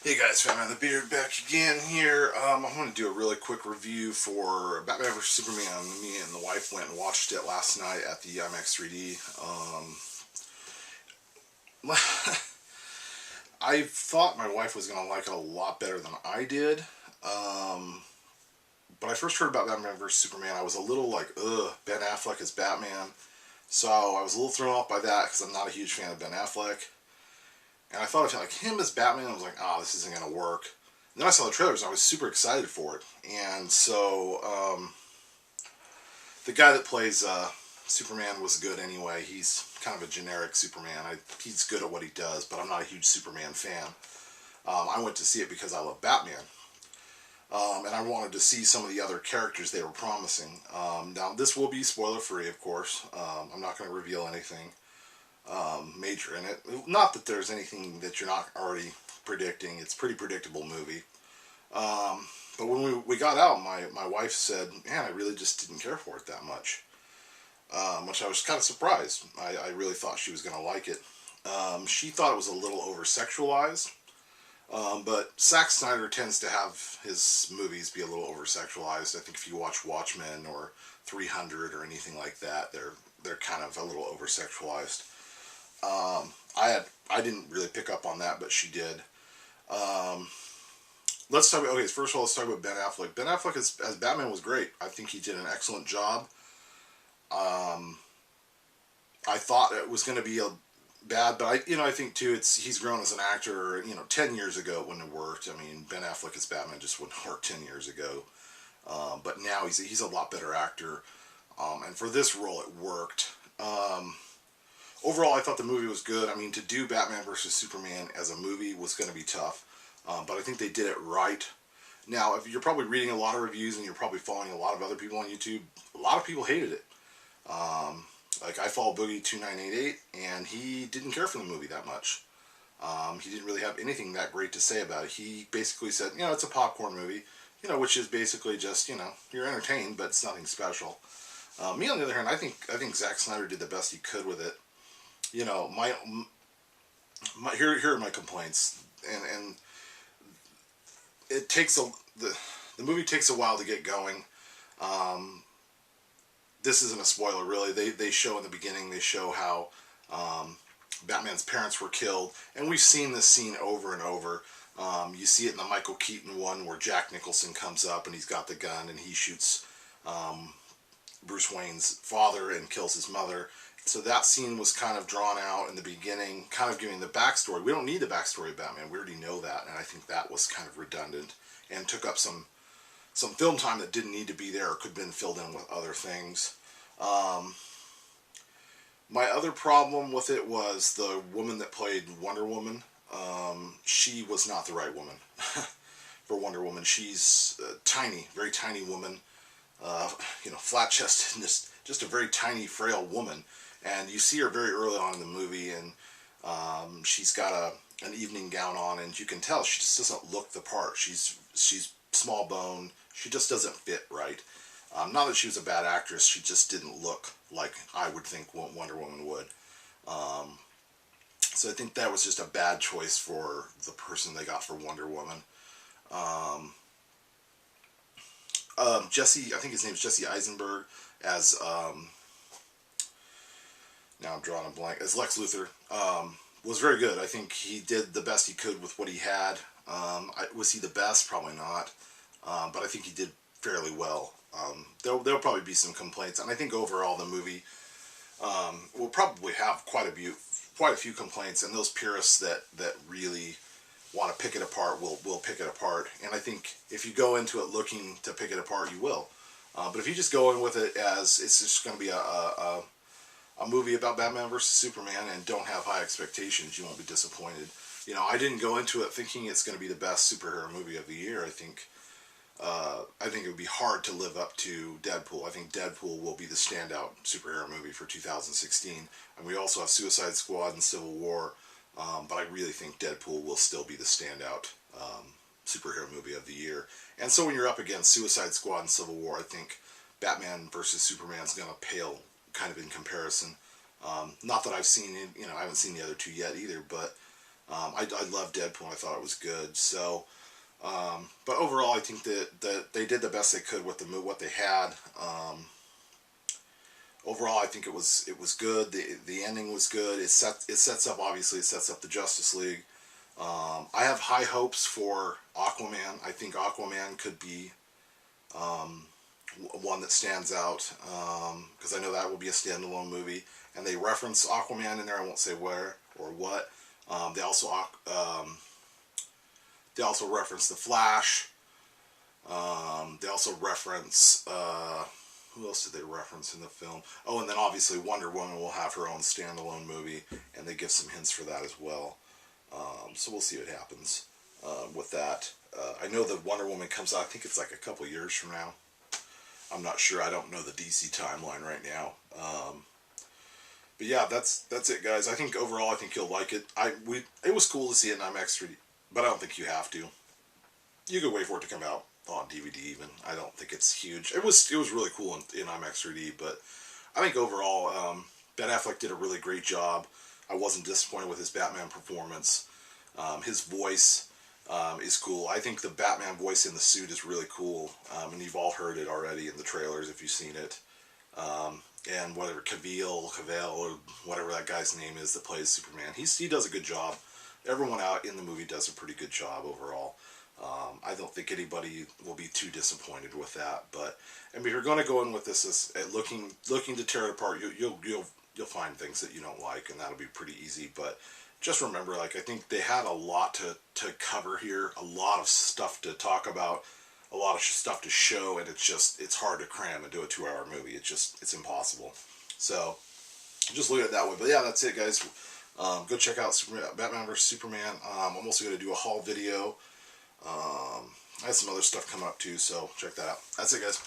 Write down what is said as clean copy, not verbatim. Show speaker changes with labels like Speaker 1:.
Speaker 1: Hey guys, Fatman the Beard back again here. I'm going to do a really quick review for Batman vs Superman. Me and the wife went and watched it last night at the IMAX 3D. I thought my wife was going to like it a lot better than I did. But I first heard about Batman vs Superman, I was a little like, ugh, Ben Affleck as Batman. So I was a little thrown off by that because I'm not a huge fan of Ben Affleck. And I thought if like him as Batman, I was like, oh, this isn't going to work. And then I saw the trailers and I was super excited for it. And so the guy that plays Superman was good anyway. He's kind of a generic Superman. He's good at what he does, but I'm not a huge Superman fan. I went to see it because I love Batman. And I wanted to see some of the other characters they were promising. Now, this will be spoiler-free, of course. I'm not going to reveal anything major in it. Not that there's anything that you're not already predicting. It's a pretty predictable movie. But when we got out, my wife said, man, I really just didn't care for it that much. Which I was kind of surprised. I really thought she was going to like it. She thought it was a little over-sexualized. But Zack Snyder tends to have his movies be a little over-sexualized. I think if you watch Watchmen or 300 or anything like that, they're kind of a little over-sexualized. I didn't really pick up on that, but she did. Let's talk about, okay, first of all, let's talk about Ben Affleck. Ben Affleck as Batman was great. I think he did an excellent job. I thought it was going to be a bad, but I think too, he's grown as an actor. 10 years ago it wouldn't have worked. I mean, Ben Affleck as Batman just wouldn't work 10 years ago. But now he's a lot better actor. And for this role, it worked. Overall, I thought the movie was good. I mean, to do Batman vs. Superman as a movie was going to be tough. But I think they did it right. Now, if you're probably reading a lot of reviews and you're probably following a lot of other people on YouTube, a lot of people hated it. Like, I follow Boogie2988, and he didn't care for the movie that much. He didn't really have anything that great to say about it. He basically said, it's a popcorn movie, which is basically just, you're entertained, but it's nothing special. Me, on the other hand, I think Zack Snyder did the best he could with it. Here are my complaints, and it takes the movie takes a while to get going. This isn't a spoiler, really. They show in the beginning, they show how Batman's parents were killed, and we've seen this scene over and over. You see it in the Michael Keaton one where Jack Nicholson comes up and he's got the gun and he shoots Bruce Wayne's father and kills his mother. So that scene was kind of drawn out in the beginning, kind of giving the backstory. We don't need the backstory of Batman. We already know that, and I think that was kind of redundant and took up some film time that didn't need to be there or could have been filled in with other things. My other problem with it was the woman that played Wonder Woman. She was not the right woman for Wonder Woman. She's a tiny, very tiny woman, flat-chested, just a very tiny, frail woman. And you see her very early on in the movie, and she's got an evening gown on, and you can tell she just doesn't look the part. She's small bone. She just doesn't fit right. Not that she was a bad actress, she just didn't look like I would think Wonder Woman would. So I think that was just a bad choice for the person they got for Wonder Woman. Jesse, I think his name is Jesse Eisenberg, as now I'm drawing a blank, as Lex Luthor, was very good. I think he did the best he could with what he had. Was he the best? Probably not. But I think he did fairly well. There'll probably be some complaints, and I think overall the movie will probably have quite a few complaints, and those purists that really want to pick it apart will pick it apart. And I think if you go into it looking to pick it apart, you will. But if you just go in with it as it's just going to be a movie about Batman versus Superman and don't have high expectations, you won't be disappointed. I didn't go into it thinking it's going to be the best superhero movie of the year. I think it would be hard to live up to Deadpool. I think Deadpool will be the standout superhero movie for 2016. And we also have Suicide Squad and Civil War. But I really think Deadpool will still be the standout superhero movie of the year. And so when you're up against Suicide Squad and Civil War, I think Batman versus Superman is going to pale kind of in comparison. Not that I've seen it, I haven't seen the other two yet either, but I love Deadpool. I thought it was good. So, but overall, I think that they did the best they could with what they had. Overall, I think it was good. The ending was good. It sets up, obviously, it sets up the Justice League. I have high hopes for Aquaman. I think Aquaman could be one that stands out, because I know that will be a standalone movie, and they reference Aquaman in there. I won't say where or what. They also reference the Flash. They also reference who else did they reference in the film? Oh, and then obviously Wonder Woman will have her own standalone movie, and they give some hints for that as well. So we'll see what happens with that. I know that Wonder Woman comes out, I think it's like a couple years from now. I'm not sure. I don't know the DC timeline right now. But yeah, that's it, guys. I think overall, I think you'll like it. It was cool to see it in IMAX 3D, but I don't think you have to. You could wait for it to come out on DVD even. I don't think it's huge. It was really cool in IMAX 3D, but I think overall, Ben Affleck did a really great job. I wasn't disappointed with his Batman performance. His voice is cool. I think the Batman voice in the suit is really cool, and you've all heard it already in the trailers if you've seen it. And whatever, Cavill, or whatever that guy's name is that plays Superman, he does a good job. Everyone out in the movie does a pretty good job overall. I don't think anybody will be too disappointed with that. But I mean, if you're going to go in with this as looking to tear it apart, you'll find things that you don't like, and that'll be pretty easy. But just remember, like, I think they had a lot to cover here, a lot of stuff to talk about, a lot of stuff to show, and it's hard to cram into a 2-hour movie. It's impossible. So just look at it that way. But yeah, that's it, guys. Go check out Batman vs Superman. I'm also going to do a haul video. I have some other stuff coming up too, so check that out. That's it, guys.